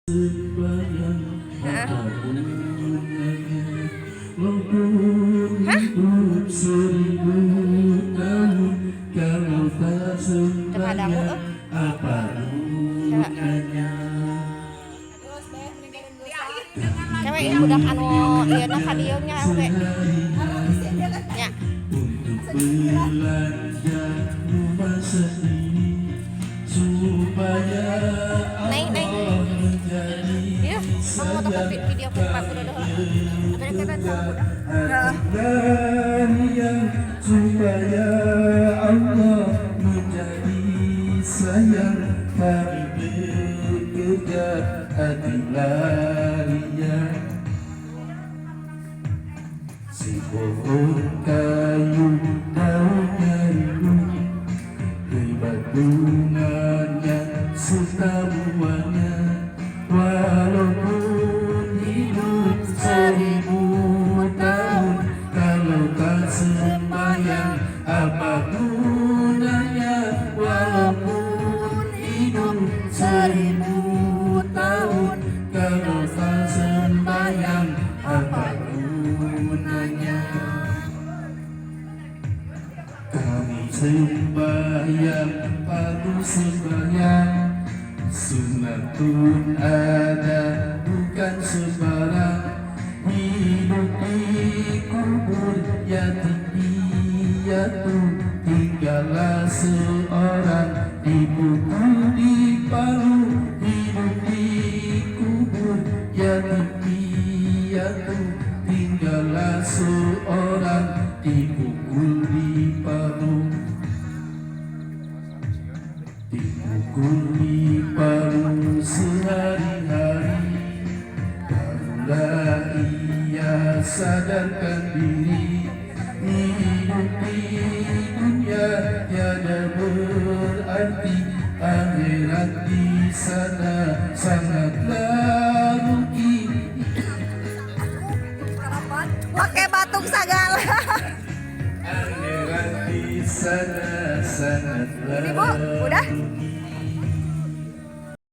Cewek budak anu ieu na kadieungnya we. Nya. Neng. Iya, mau foto video ke Pak Bro dah. Ada kita supaya Allah menjadi sayang kami bekerja adilannya. Si pohon kayu daunnya rimbun, lebat bunganya serta buahnya, walaupun hidup 1000 tahun, kalau tak sembahyang apa gunanya? Walaupun hidup 1000 tahun, kalau tak sembahyang apa gunanya? Kami sembahyang, patuh sembahyang, sunatun ada bukan sembarang. Hidup di kubur yatim piatu, tinggallah seorang dipukul di palu. Hidup di kubur yatim piatu, tinggallah seorang dipukul di palu. Dipukul di palu sehari-hari, barulah ia sadarkan diri. Hidup di dunia tiada berarti, akhirat di sana sangatlah rugi. Pakai batuk segala. Akhirat di sana sangatlah Ini Bu, udah? rugi.